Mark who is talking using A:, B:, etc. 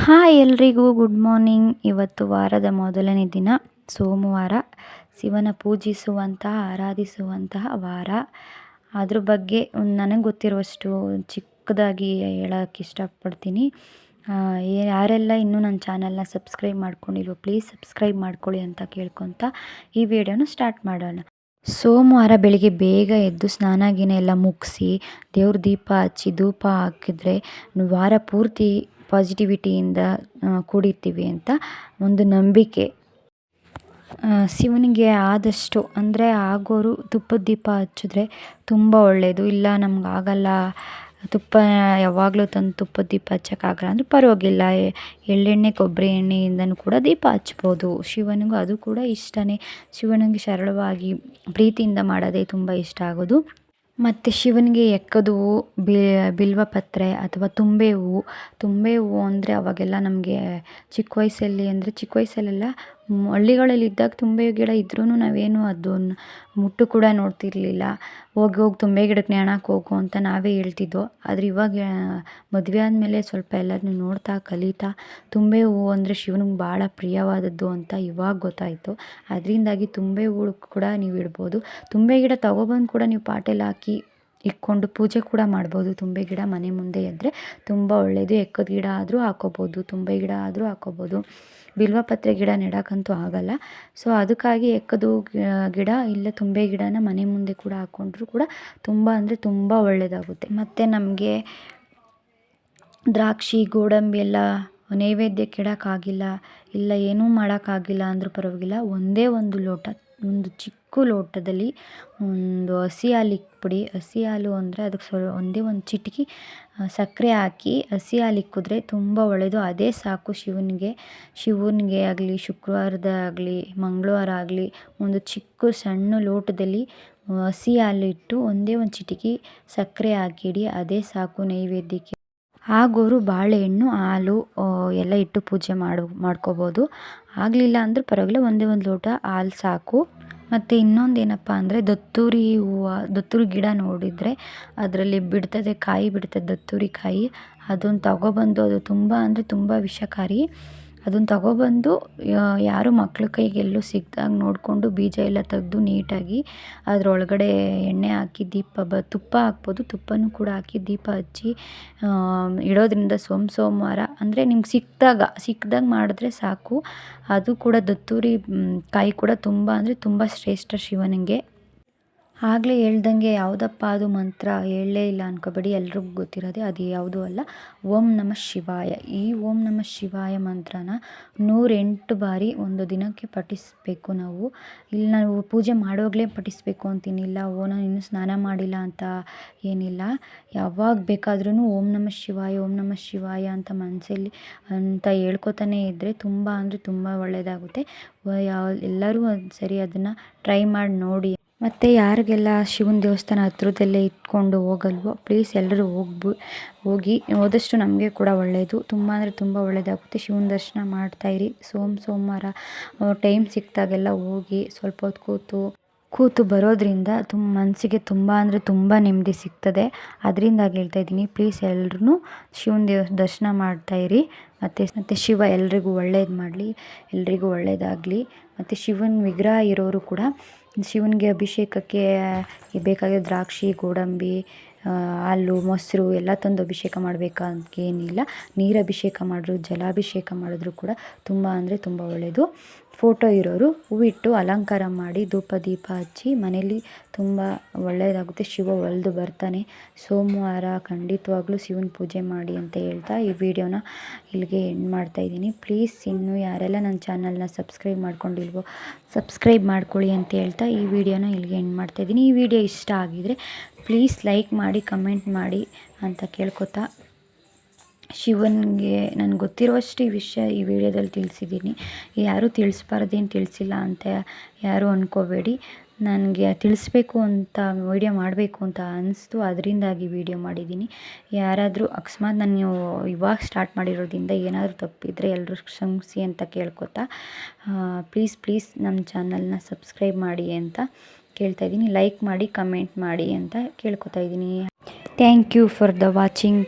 A: Hi ಎಲ್ರಿಗೂ good morning. ಇವತ್ತು ವಾರದ ಮೊದಲನೇ ದಿನ ಸೋಮವಾರ, ಶಿವನ ಪೂಜಿಸುವಂತಹ ಆರಾಧಿಸುವಂತಹ ವಾರ. ಅದ್ರ ಬಗ್ಗೆ ನನಗೆ ಗೊತ್ತಿರುವಷ್ಟು ಚಿಕ್ಕದಾಗಿ ಹೇಳೋಕ್ಕೆ ಇಷ್ಟಪಡ್ತೀನಿ. ಯಾರೆಲ್ಲ ಇನ್ನೂ ನನ್ನ ಚಾನಲ್ನ ಸಬ್ಸ್ಕ್ರೈಬ್ ಮಾಡ್ಕೊಂಡಿಲ್ವೋ ಪ್ಲೀಸ್ ಸಬ್ಸ್ಕ್ರೈಬ್ ಮಾಡ್ಕೊಳ್ಳಿ ಅಂತ ಕೇಳ್ಕೊತ ಈ ವಿಡಿಯೋನ ಸ್ಟಾರ್ಟ್ ಮಾಡೋಣ. ಸೋಮವಾರ ಬೆಳಿಗ್ಗೆ ಬೇಗ ಎದ್ದು ಸ್ನಾನ ಗಿನ ಎಲ್ಲ ಮುಗಿಸಿ ದೇವ್ರ ದೀಪ ಹಚ್ಚಿ ಧೂಪ ಹಾಕಿದ್ರೆ ವಾರ ಪೂರ್ತಿ ಪಾಸಿಟಿವಿಟಿಯಿಂದ ಕೂಡಿರ್ತೀವಿ ಅಂತ ಒಂದು ನಂಬಿಕೆ. ಶಿವನಿಗೆ ಆದಷ್ಟು ಅಂದರೆ ಆಗೋರು ತುಪ್ಪದ ದೀಪ ಹಚ್ಚಿದ್ರೆ ತುಂಬ ಒಳ್ಳೆಯದು. ಇಲ್ಲ ನಮ್ಗೆ ಆಗಲ್ಲ, ತುಪ್ಪ ಯಾವಾಗಲೂ ತಂದು ತುಪ್ಪದ ದೀಪ ಹಚ್ಚೋಕ್ಕಾಗಲ್ಲ ಅಂದರೆ ಪರವಾಗಿಲ್ಲ, ಎಳ್ಳೆಣ್ಣೆ ಕೊಬ್ಬರಿ ಎಣ್ಣೆಯಿಂದನೂ ಕೂಡ ದೀಪ ಹಚ್ಬೋದು. ಶಿವನಿಗೂ ಅದು ಕೂಡ ಇಷ್ಟನೇ. ಶಿವನಿಗೆ ಸರಳವಾಗಿ ಪ್ರೀತಿಯಿಂದ ಮಾಡೋದೇ ತುಂಬ ಇಷ್ಟ ಆಗೋದು. ಮತ್ತು ಶಿವನಿಗೆ ಎಕ್ಕದ ಹೂವು, ಬಿಲ್ವಪತ್ರೆ ಅಥವಾ ತುಂಬೆ ಹೂವು ಅಂದರೆ ಅವಾಗೆಲ್ಲ ನಮಗೆ ಚಿಕ್ಕ ವಯಸ್ಸಲ್ಲೆಲ್ಲ ಹಳ್ಳಿಗಳಲ್ಲಿದ್ದಾಗ ತುಂಬೆ ಗಿಡ ಇದ್ರೂ ನಾವೇನು ಅದನ್ನು ಮುಟ್ಟು ಕೂಡ ನೋಡ್ತಿರಲಿಲ್ಲ. ಹೋಗಿ ತುಂಬೆ ಗಿಡಕ್ಕೆ ನೇಣಾಕ್ಕೆ ಹೋಗು ಅಂತ ನಾವೇ ಹೇಳ್ತಿದ್ದೋ. ಆದರೆ ಇವಾಗ ಮದುವೆ ಆದಮೇಲೆ ಸ್ವಲ್ಪ ಎಲ್ಲರನ್ನೂ ನೋಡ್ತಾ ಕಲಿತಾ ತುಂಬೆ ಹೂವು ಅಂದರೆ ಶಿವನಿಗೆ ಭಾಳ ಪ್ರಿಯವಾದದ್ದು ಅಂತ ಇವಾಗ ಗೊತ್ತಾಯಿತು. ಅದರಿಂದಾಗಿ ತುಂಬೆ ಹೂವು ಕೂಡ ನೀವು ಇಡ್ಬೋದು. ತುಂಬೆ ಗಿಡ ತೊಗೊಬಂದು ಕೂಡ ನೀವು ಪಾಟಲ್ಲಿ ಹಾಕಿ ಇಟ್ಕೊಂಡು ಪೂಜೆ ಕೂಡ ಮಾಡ್ಬೋದು. ತುಂಬೆ ಗಿಡ ಮನೆ ಮುಂದೆ ಇದ್ದರೆ ತುಂಬ ಒಳ್ಳೆಯದು. ಎಕ್ಕದ ಗಿಡ ಆದರೂ ಹಾಕ್ಕೋಬೋದು, ತುಂಬೆ ಗಿಡ ಆದರೂ ಹಾಕ್ಕೋಬೋದು. ಬಿಲ್ವಪತ್ರೆ ಗಿಡ ನೆಡೋಕ್ಕಂತೂ ಆಗಲ್ಲ. ಸೊ ಅದಕ್ಕಾಗಿ ಎಕ್ಕದ ಗಿಡ ಇಲ್ಲ ತುಂಬೆ ಗಿಡನ ಮನೆ ಮುಂದೆ ಕೂಡ ಹಾಕ್ಕೊಂಡ್ರೂ ಕೂಡ ತುಂಬ ಅಂದರೆ ತುಂಬ ಒಳ್ಳೆಯದಾಗುತ್ತೆ. ಮತ್ತು ನಮಗೆ ದ್ರಾಕ್ಷಿ ಗೋಡಂಬಿ ಎಲ್ಲ ನೈವೇದ್ಯಕ್ಕೆ ಇಡೋಕ್ಕಾಗಿಲ್ಲ, ಇಲ್ಲ ಏನೂ ಮಾಡೋಕ್ಕಾಗಿಲ್ಲ ಅಂದರೂ ಪರವಾಗಿಲ್ಲ, ಒಂದೇ ಒಂದು ಲೋಟ, ಒಂದು ಚಿಕ್ಕ ಲೋಟದಲ್ಲಿ ಒಂದು ಹಸಿ ಹಾಲು ಇಕ್ಬಿಡಿ. ಹಸಿ ಹಾಲು ಅಂದರೆ ಅದಕ್ಕೆ ಒಂದೇ ಒಂದು ಚಿಟಿಕೆ ಸಕ್ಕರೆ ಹಾಕಿ ಹಸಿ ಹಾಲು ಇಕ್ಕಿದ್ರೆ ತುಂಬ ಒಳ್ಳೆಯದು. ಅದೇ ಸಾಕು ಶಿವನಿಗೆ ಆಗಲಿ, ಶುಕ್ರವಾರದಾಗಲಿ, ಮಂಗಳವಾರ ಆಗಲಿ ಒಂದು ಚಿಕ್ಕ ಸಣ್ಣ ಲೋಟದಲ್ಲಿ ಹಸಿ ಹಾಲು ಇಟ್ಟು ಒಂದೇ ಒಂದು ಚಿಟಿಕೆ ಸಕ್ಕರೆ ಹಾಕಿಡಿ. ಅದೇ ಸಾಕು ನೈವೇದ್ಯಕ್ಕೆ. ಆಗೋರು ಬಾಳೆಹಣ್ಣು, ಹಾಲು ಎಲ್ಲ ಇಟ್ಟು ಪೂಜೆ ಮಾಡ್ಕೋಬೋದು. ಆಗಲಿಲ್ಲ ಅಂದರೂ ಪರವಾಗಿಲ್ಲ, ಒಂದೇ ಒಂದು ಲೋಟ ಹಾಲು ಸಾಕು. ಮತ್ತು ಇನ್ನೊಂದು ಏನಪ್ಪ ಅಂದರೆ ದತ್ತೂರಿ ಗಿಡ ನೋಡಿದರೆ ಅದರಲ್ಲಿ ಕಾಯಿ ಬಿಡ್ತದೆ ದತ್ತೂರಿ ಕಾಯಿ. ಅದನ್ನು ತಗೊಬಂದು, ಅದು ತುಂಬ ಅಂದರೆ ತುಂಬ ವಿಷಕಾರಿ. ಅದನ್ನು ತಗೊಬಂದು ಯಾರು ಮಕ್ಳ ಕೈಗೆಲ್ಲೂ ಸಿಗ್ದಾಗ ನೋಡಿಕೊಂಡು ಬೀಜ ಎಲ್ಲ ತೆಗೆದು ನೀಟಾಗಿ ಅದರೊಳಗಡೆ ಎಣ್ಣೆ ಹಾಕಿ ತುಪ್ಪ ಹಾಕ್ಬೋದು, ತುಪ್ಪನೂ ಕೂಡ ಹಾಕಿ ದೀಪ ಹಚ್ಚಿ ಇಡೋದ್ರಿಂದ ಸೋಮವಾರ ಅಂದರೆ ನಿಮ್ಗೆ ಸಿಕ್ಕಿದಾಗ ಮಾಡಿದ್ರೆ ಸಾಕು. ಅದು ಕೂಡ ದತ್ತೂರಿ ಕಾಯಿ ಕೂಡ ತುಂಬ ಅಂದರೆ ತುಂಬ ಶ್ರೇಷ್ಠ ಶಿವನಿಗೆ. ಆಗಲೇ ಹೇಳ್ದಂಗೆ ಯಾವುದಪ್ಪ ಅದು ಮಂತ್ರ ಹೇಳಲೇ ಇಲ್ಲ ಅನ್ಕೋಬೇಡಿ, ಎಲ್ರಿಗೂ ಗೊತ್ತಿರೋದೆ. ಅದು ಯಾವುದೂ ಅಲ್ಲ, ಓಂ ನಮಃ ಶಿವಾಯ. ಈ ಓಂ ನಮಃ ಶಿವಾಯ ಮಂತ್ರನ 108 ಬಾರಿ ಒಂದು ದಿನಕ್ಕೆ ಪಠಿಸಬೇಕು ನಾವು. ಇಲ್ಲಿ ನಾವು ಪೂಜೆ ಮಾಡೋವಾಗಲೇ ಪಠಿಸಬೇಕು ಅಂತೇನಿಲ್ಲ. ನಾನು ಇನ್ನೂ ಸ್ನಾನ ಮಾಡಿಲ್ಲ ಅಂತ ಏನಿಲ್ಲ. ಯಾವಾಗ ಬೇಕಾದ್ರೂ ಓಂ ನಮಃ ಶಿವಾಯ, ಓಂ ನಮಃ ಶಿವಾಯ ಅಂತ ಮನಸ್ಸಲ್ಲಿ ಅಂತ ಹೇಳ್ಕೊತಾನೆ ಇದ್ದರೆ ತುಂಬ ಅಂದರೆ ತುಂಬ ಒಳ್ಳೆಯದಾಗುತ್ತೆ. ಎಲ್ಲರೂ ಒಂದು ಸರಿ ಅದನ್ನು ಟ್ರೈ ಮಾಡಿ ನೋಡಿ. ಮತ್ತು ಯಾರಿಗೆಲ್ಲ ಶಿವನ ದೇವಸ್ಥಾನ ಹತ್ರದಲ್ಲೇ ಇಟ್ಕೊಂಡು ಹೋಗಲ್ವೋ ಪ್ಲೀಸ್ ಎಲ್ಲರೂ ಹೋಗಿ ಹೋದಷ್ಟು ನಮಗೆ ಕೂಡ ಒಳ್ಳೆಯದು. ತುಂಬ ಅಂದರೆ ತುಂಬ ಒಳ್ಳೆಯದಾಗುತ್ತೆ. ಶಿವನ ದರ್ಶನ ಮಾಡ್ತಾಯಿರಿ. ಸೋಮವಾರ ಟೈಮ್ ಸಿಕ್ಕಿದಾಗೆಲ್ಲ ಹೋಗಿ ಸ್ವಲ್ಪ ಹೊತ್ತು ಕೂತು ಬರೋದ್ರಿಂದ ಮನಸ್ಸಿಗೆ ತುಂಬ ಅಂದರೆ ತುಂಬ ನೆಮ್ಮದಿ ಸಿಗ್ತದೆ. ಅದರಿಂದಾಗಿ ಹೇಳ್ತಾಯಿದ್ದೀನಿ, ಪ್ಲೀಸ್ ಎಲ್ಲರೂ ಶಿವನ ದರ್ಶನ ಮಾಡ್ತಾಯಿರಿ. ಮತ್ತು ಶಿವ ಎಲ್ರಿಗೂ ಒಳ್ಳೇದು ಮಾಡಲಿ, ಎಲ್ರಿಗೂ ಒಳ್ಳೆಯದಾಗಲಿ. ಮತ್ತು ಶಿವನ ವಿಗ್ರಹ ಇರೋರು ಕೂಡ ಶಿವನಿಗೆ ಅಭಿಷೇಕಕ್ಕೆ ಬೇಕಾಗಿರೋ ದ್ರಾಕ್ಷಿ, ಗೋಡಂಬಿ, ಹಾಲು, ಮೊಸರು ಎಲ್ಲ ತಂದು ಅಭಿಷೇಕ ಮಾಡಬೇಕಂತೇನಿಲ್ಲ. ನೀರು ಅಭಿಷೇಕ ಮಾಡಿದ್ರು, ಜಲಾಭಿಷೇಕ ಮಾಡಿದ್ರು ಕೂಡ ತುಂಬ ಅಂದರೆ ತುಂಬ ಒಳ್ಳೆಯದು. ಫೋಟೋ ಇರೋರು ಹೂವಿಟ್ಟು ಅಲಂಕಾರ ಮಾಡಿ ಧೂಪ ದೀಪ ಹಚ್ಚಿ ಮನೇಲಿ ತುಂಬ ಒಳ್ಳೆಯದಾಗುತ್ತೆ. ಶಿವ ಒಲಿದು ಬರ್ತಾನೆ. ಸೋಮವಾರ ಖಂಡಿತವಾಗ್ಲೂ ಶಿವನ ಪೂಜೆ ಮಾಡಿ ಅಂತ ಹೇಳ್ತಾ ಈ ವಿಡಿಯೋನ ಇಲ್ಲಿಗೆ ಎಂಡ್ ಮಾಡ್ತಾಯಿದ್ದೀನಿ. ಪ್ಲೀಸ್ ಇನ್ನೂ ಯಾರೆಲ್ಲ ನನ್ನ ಚಾನಲ್ನ ಸಬ್ಸ್ಕ್ರೈಬ್ ಮಾಡ್ಕೊಂಡಿಲ್ವೋ ಸಬ್ಸ್ಕ್ರೈಬ್ ಮಾಡ್ಕೊಳ್ಳಿ ಅಂತ ಹೇಳ್ತಾ ಈ ವಿಡಿಯೋನ ಇಲ್ಲಿಗೆ ಎಂಡ್ ಮಾಡ್ತಾಯಿದ್ದೀನಿ. ಈ ವಿಡಿಯೋ ಇಷ್ಟ ಆಗಿದರೆ ಪ್ಲೀಸ್ ಲೈಕ್ ಮಾಡಿ, ಕಮೆಂಟ್ ಮಾಡಿ ಅಂತ ಕೇಳ್ಕೊತಾ, ಶಿವನಿಗೆ ನನಗೆ ಗೊತ್ತಿರುವಷ್ಟು ಈ ವಿಷಯ ಈ ವಿಡಿಯೋದಲ್ಲಿ ತಿಳಿಸಿದ್ದೀನಿ. ಯಾರೂ ತಿಳಿಸ್ಬಾರ್ದೇನು ತಿಳಿಸಿಲ್ಲ ಅಂತ ಯಾರೂ ಅಂದ್ಕೋಬೇಡಿ. ನನಗೆ ತಿಳಿಸ್ಬೇಕು ಅಂತ ವಿಡಿಯೋ ಮಾಡಬೇಕು ಅಂತ ಅನಿಸ್ತು, ಅದರಿಂದಾಗಿ ವಿಡಿಯೋ ಮಾಡಿದ್ದೀನಿ. ಯಾರಾದರೂ ಅಕಸ್ಮಾತ್ ನಾನು ಇವಾಗ ಸ್ಟಾರ್ಟ್ ಮಾಡಿರೋದ್ರಿಂದ ಏನಾದರೂ ತಪ್ಪಿದರೆ ಎಲ್ಲರೂ ಕ್ಷಮಿಸಿ ಅಂತ ಕೇಳ್ಕೊತಾ, ಪ್ಲೀಸ್ ನಮ್ಮ ಚಾನಲ್ನ ಸಬ್ಸ್ಕ್ರೈಬ್ ಮಾಡಿ ಅಂತ ಕೇಳ್ತಾಯಿದ್ದೀನಿ. ಲೈಕ್ ಮಾಡಿ, ಕಮೆಂಟ್ ಮಾಡಿ ಅಂತ ಕೇಳ್ಕೊತಾ ಇದ್ದೀನಿ. Thank you for the watching.